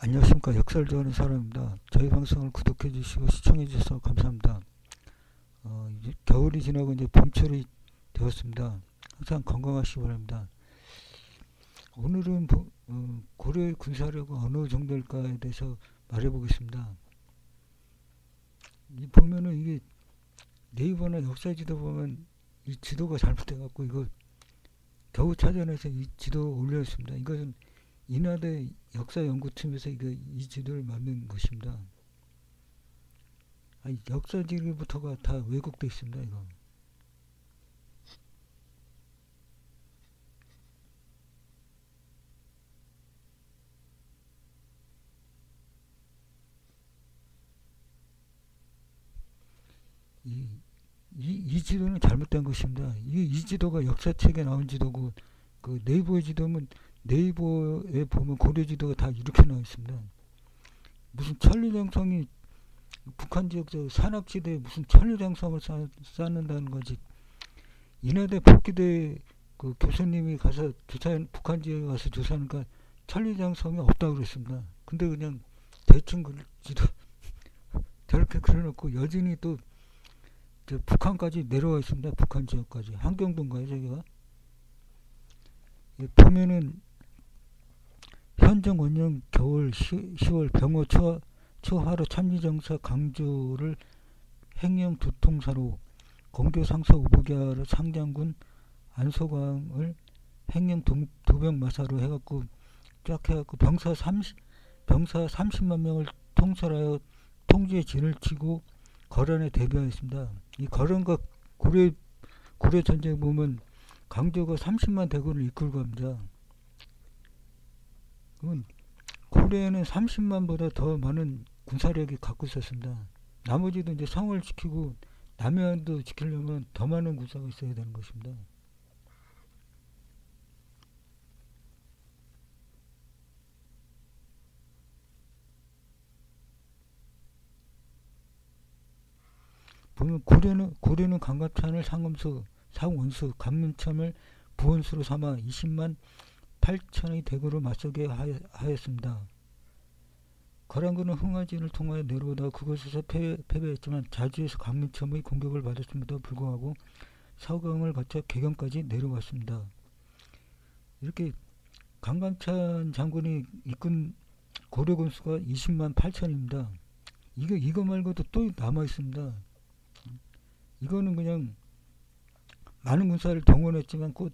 안녕하십니까. 역사를 좋아하는 사람입니다. 저희 방송을 구독해 주시고 시청해 주셔서 감사합니다. 이제 겨울이 지나고 이제 봄철이 되었습니다. 항상 건강하시기 바랍니다. 오늘은 고려 군사력은 어느 정도일까에 대해서 말해보겠습니다. 이 보면은 이게 네이버나 역사지도 보면 이 지도가 잘못돼갖고 이거 겨우 찾아내서 이 지도 올렸습니다. 이것은 인하대 역사연구팀에서 이 지도를 만든 것입니다. 아니, 역사지리부터가 다 왜곡돼 있습니다. 이거. 이, 이 지도는 잘못된 것입니다. 이 지도가 역사책에 나온 지도고 그 네이버의 지도면 네이버에 보면 고려 지도가 다 이렇게 나와 있습니다. 무슨 천리장성이 북한 지역 저 산악지대에 무슨 천리장성을 쌓는다는 거지. 인하대 복귀대 그 교수님이 가서 북한 지역에 가서 조사하니까 천리장성이 없다고 그랬습니다. 근데 그냥 대충 지도 저렇게 그려놓고 여진이 또 북한까지 내려와 있습니다. 북한 지역까지. 한경도인가요, 저기가? 보면은 현정 원년 겨울 10월 병호 초하루 참리정사 강조를 행령 두통사로 공교 상서 우부기하로 상장군 안소광을 행령 도병마사로 해갖고 쫙 해갖고 병사 30만 명을 통솔하여 통지의 진을 치고 거란에 대비하였습니다. 이 거란과 고려 전쟁 보면 강조가 30만 대군을 이끌고 갑니다. 그건 고려에는 30만보다 더 많은 군사력이 갖고 있었습니다. 나머지도 이제 성을 지키고 남해안도 지키려면 더 많은 군사가 있어야 되는 것입니다. 보면 고려는 강갑찬을 상검수 상원수 감문참을 부원수로 삼아 20만 8천의 대구로 맞서게 하였습니다. 거란군은 흥화진을 통하여 내려오다 그곳에서 패배했지만 자주에서 강민첨의 공격을 받았음에도 불구하고 서강을 거쳐 개경까지 내려왔습니다. 이렇게 강감찬 장군이 이끈 고려군 수가 20만 8천입니다. 이거 말고도 또 남아 있습니다. 이거는 그냥 많은 군사를 동원했지만 곧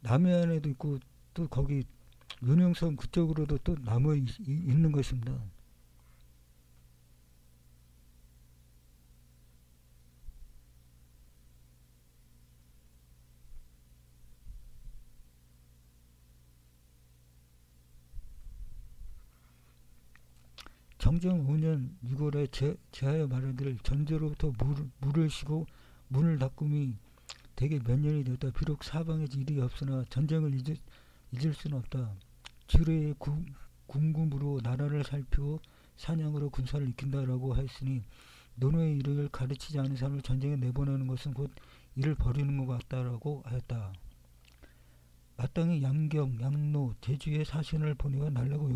남해안에도 있고 또 거기 윤영성 그쪽으로도 또 남아 있는 것입니다. 정정 5년 6월에 제하여 말하기를 전제로부터 물을 쉬고 문을 닫음이 대개 몇 년이 되었다. 비록 사방에 일이 없으나 전쟁을 잊을 수는 없다. 지뢰의 군군으로 나라를 살피고 사냥으로 군사를 익힌다라고 하였으니 노노의 일을 가르치지 않은 사람을 전쟁에 내보내는 것은 곧 일을 버리는 것 같다라고 하였다. 마땅히 양경, 양로, 제주의 사신을 보내어 날라고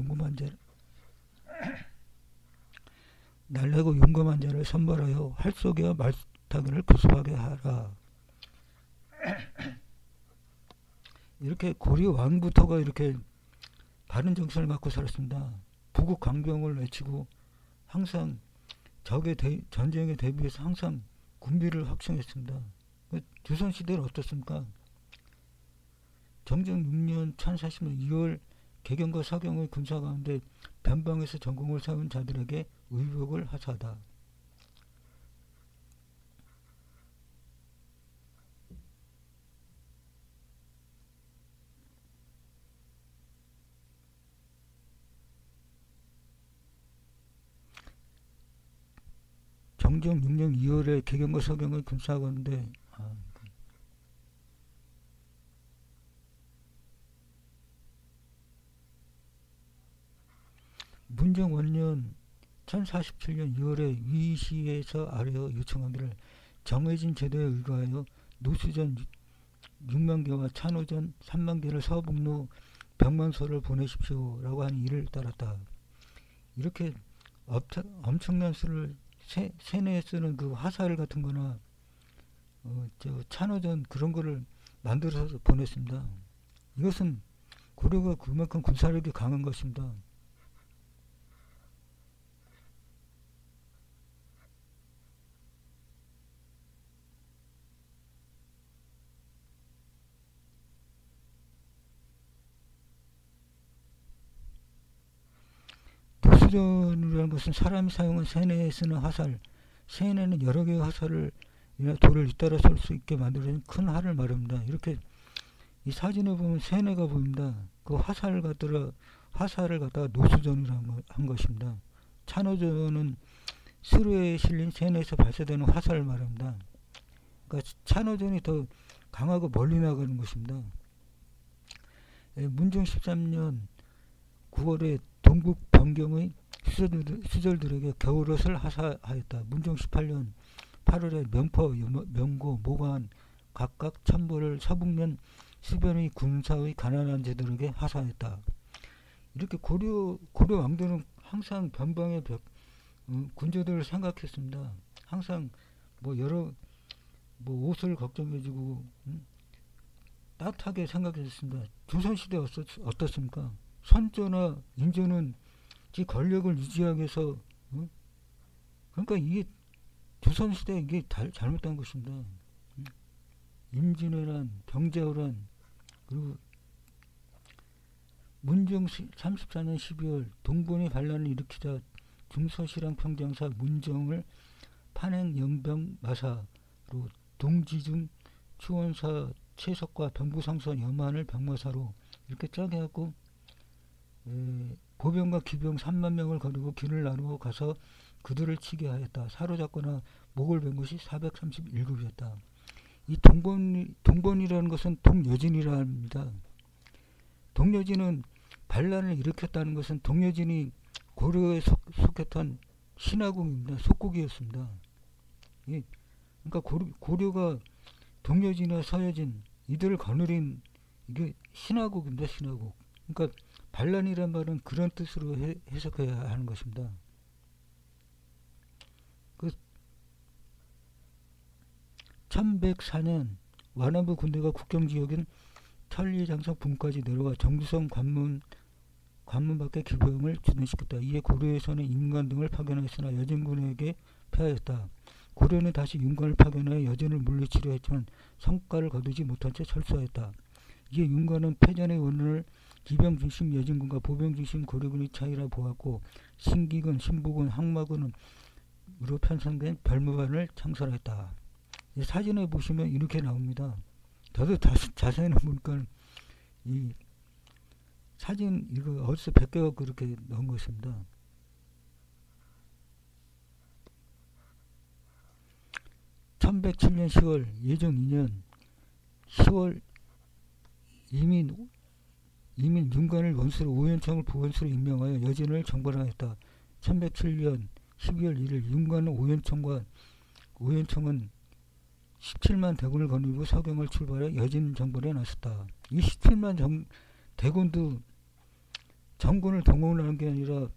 용감한 자를 선발하여 활쏘기와 말타기를 구습하게 하라. 이렇게 고려 왕부터가 이렇게 바른 정신을 갖고 살았습니다. 부국 강병을 외치고 항상 전쟁에 대비해서 항상 군비를 확충했습니다. 조선시대는 어떻습니까? 정정 6년 1040년 2월 개경과 서경의 군사 가운데 변방에서 전공을 세운 자들에게 의복을 하사하다. 정정 6년 2월에 개경과 서경의 군사 가운데 문정 원년 1047년 2월에 위시에서 아래어 요청하기를 정해진 제도에 의거하여 노수전 6만 개와 찬호전 3만 개를 서북로 병만소를 보내십시오 라고 하는 일을 따랐다. 이렇게 엄청난 수를 세뇌에 쓰는 그 화살 같은 거나 찬호전 그런 거를 만들어서 보냈습니다. 이것은 고려가 그만큼 군사력이 강한 것입니다. 노수전이라는 것은 사람이 사용한 세뇌에 쓰는 화살, 세뇌는 여러 개의 화살을 돌을 잇따라 쏠 수 있게 만들어진 큰 활을 말합니다. 이렇게 이 사진에 보면 세뇌가 보입니다. 그 화살을 갖다가 노수전이라고 한 것입니다. 찬호전은 수로에 실린 세뇌에서 발사되는 화살을 말합니다. 그러니까 찬호전이 더 강하고 멀리 나가는 것입니다. 문종 13년 9월에 동국 변경의 수절들에게 겨울옷을 하사하였다. 문종 18년 8월에 명포, 명고, 모관 각각 천벌을 서북면 수변의 군사의 가난한 제들에게 하사하였다. 이렇게 고려 왕들은 항상 변방의 군주들을 생각했습니다. 항상 옷을 걱정해주고 따뜻하게 생각했습니다. 조선시대 어떻습니까? 선조나 인조는 이 권력을 유지하기 위해서 그러니까 이게 조선시대 이게 잘못된 것입니다. 임진왜란, 병자호란, 그리고 문종 34년 12월 동본이 반란을 일으키자 중서실랑 평장사 문정을 판행 영병 마사로 동지중 추원사 최석과 병부상선 여만을 병마사로 이렇게 짜게 하고 보병과 기병 3만 명을 거르고 길을 나누어 가서 그들을 치게 하였다. 사로잡거나 목을 벤 것이 431급이었다. 이 동본이라는 것은 동여진이라 합니다. 동여진은 반란을 일으켰다는 것은 동여진이 고려에 속했던 신하국입니다. 속국이었습니다. 그러니까 고려가 동여진이나 서여진 이들을 거느린 이게 신하국입니다. 신하국. 그러니까 반란이란 말은 그런 뜻으로 해석해야 하는 것입니다. 1104년 완안부 군대가 국경지역인 천리장성 분까지 내려와 정두성 관문 밖에 기병을 주둔시켰다. 이에 고려에서는 임관 등을 파견하였으나 여진군에게 패하였다. 고려는 다시 윤관을 파견하여 여진을 물리치려 했지만 성과를 거두지 못한 채 철수하였다. 이에 윤관은 패전의 원인을 기병 중심 여진군과 보병 중심 고려군의 차이라 보았고 신기군, 신부군, 항마군으로 편성된 별무반을 창설했다. 사진에 보시면 이렇게 나옵니다. 저도 자세히는 보니까 이 사진 이거 어디서 베껴서 그렇게 넣은 것입니다. (1107년 10월) 예종 2년 10월 이민 윤관을 원수로 오연청을 부원수로 임명하여 여진을 정벌하였다. 1107년 12월 1일 윤관은 오연청은 17만 대군을 거느리고 서경을 출발해 여진 정벌에 나섰다. 이 17만 대군도 정군을 동원하는 게 아니라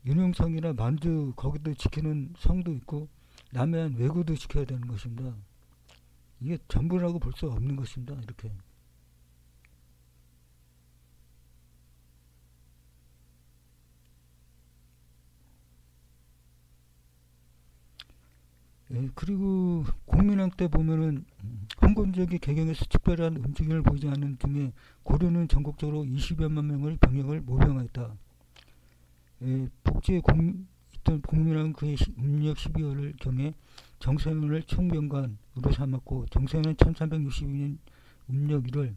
윤영성이나 만주 거기도 지키는 성도 있고 남해안 외구도 지켜야 되는 것입니다. 이게 전부라고 볼 수 없는 것입니다. 이렇게. 그리고 공민왕 때 보면은 홍건적이 개경에서 특별한 움직임을 보이지 않는 등에 고려는 전국적으로 20여만 명의 병력을 모병하였다. 복지에 있던 공민왕은 그의 음력 12월을 경해 정세현을 총병관으로 삼았고 정세현은 1362년 음력 1월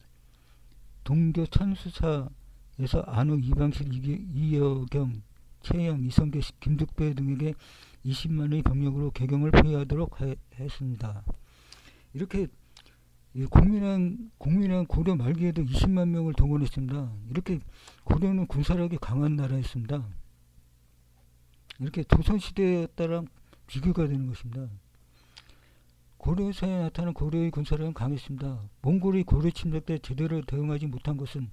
동교 천수사에서 안후 이방실 이여경 최영 이성계 김득배 등에게 20만의 병력으로 개경을 포위하도록 했습니다. 이렇게 공민왕 고려 말기에도 20만 명을 동원했습니다. 이렇게 고려는 군사력이 강한 나라였습니다. 이렇게 조선시대에 따라 비교가 되는 것입니다. 고려사에 나타난 고려의 군사력은 강했습니다. 몽골이 고려 침략 때 제대로 대응하지 못한 것은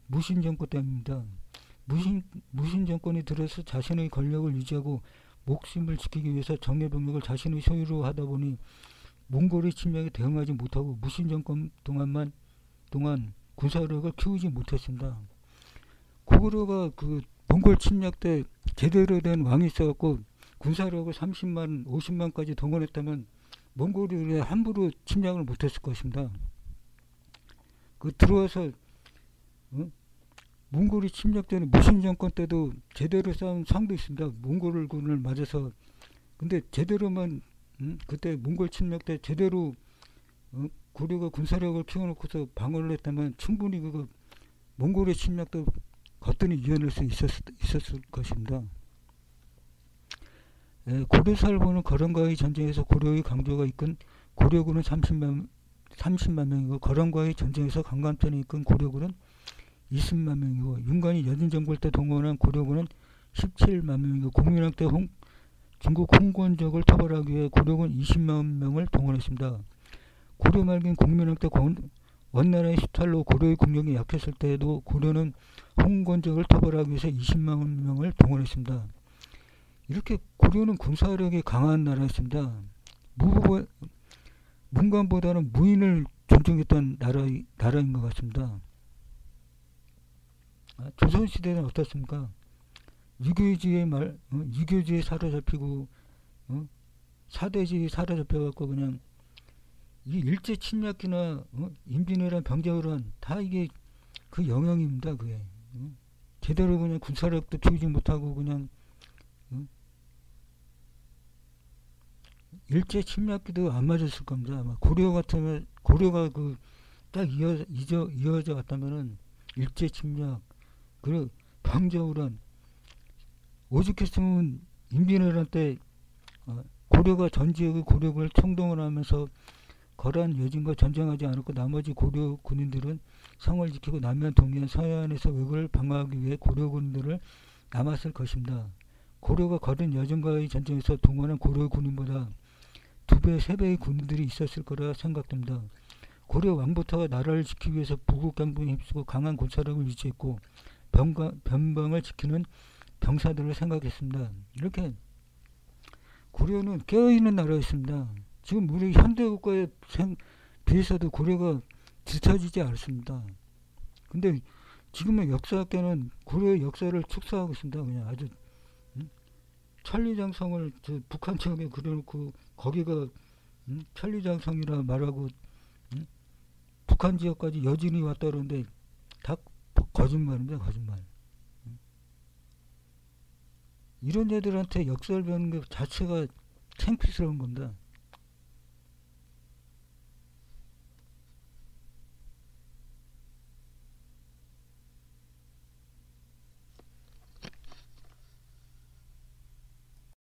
무신정권 때문입니다. 무신 정권이 들어서 자신의 권력을 유지하고 목숨을 지키기 위해서 정예병력을 자신의 소유로 하다 보니 몽골의 침략에 대응하지 못하고 무신 정권 동안 군사력을 키우지 못했습니다. 고구려가 그 몽골 침략 때 제대로 된 왕이 있어갖고 군사력을 30만, 50만까지 동원했다면 몽골이 함부로 침략을 못했을 것입니다. 그 들어와서 몽골이 침략 때는 무신 정권 때도 제대로 싸운 상도 있습니다. 몽골군을 맞아서. 근데 제대로만 그때 몽골 침략 때 제대로 고려가 군사력을 키워놓고서 방어를 했다면 충분히 그거 몽골의 침략도 거뜬히 이겨낼 수 있었을 것입니다. 고려사를 보는 거란과의 전쟁에서 고려의 강조가 이끈 고려군은 30만 명이고 거란과의 전쟁에서 강감전에 이끈 고려군은 20만 명이고 윤관이 여진정벌 때 동원한 고려군은 17만 명이고 공민왕 때 중국 홍건적을 토벌하기 위해 고려군 20만 명을 동원했습니다. 고려 말기인 공민왕 때 원나라의 수탈로 고려의 국력이 약했을 때에도 고려는 홍건적을 토벌하기 위해서 20만 명을 동원했습니다. 이렇게 고려는 군사력이 강한 나라였습니다. 문관보다는 무인을 존중했던 나라인 것 같습니다. 조선시대는 어떻습니까? 유교주의에 사로잡히고 사대주의 사로잡혀갖고 그냥 이 일제 침략기나 인민이란 병자호란 다 이게 그 영향입니다. 그게 제대로 그냥 군사력도 키우지 못하고 그냥 일제 침략기도 안 맞았을 겁니다. 아마 고려 같으면 고려가 그 딱 이어져 갔다면은 일제 침략 그리고 병자호란 오죽했으면 인민회란 때 고려가 전 지역의 고려군을 총동원 하면서 거란 여진과 전쟁하지 않았고 나머지 고려 군인들은 성을 지키고 남해안 동해안 서해안에서 왜구를 방어하기 위해 고려 군인들을 남았을 것입니다. 고려가 거란 여진과의 전쟁에서 동원한 고려 군인보다 2배, 3배의 군인들이 있었을 거라 생각됩니다. 고려 왕부터가 나라를 지키기 위해서 부국강병에 힘쓰고 강한 군사력을 유지했고 변방을 지키는 병사들을 생각했습니다. 이렇게 고려는 깨어있는 나라였습니다. 지금 우리 현대국가에 비해서도 고려가 뒤처지지 않습니다. 근데 지금의 역사학계는 고려의 역사를 축소하고 있습니다. 그냥 아주 천리장성을 북한 지역에 그려놓고 거기가 천리장성이라 말하고 북한 지역까지 여진이 왔다 그러는데 다 거짓말입니다. 거짓말. 이런 애들한테 역사를 배우는 것 자체가 창피스러운 겁니다.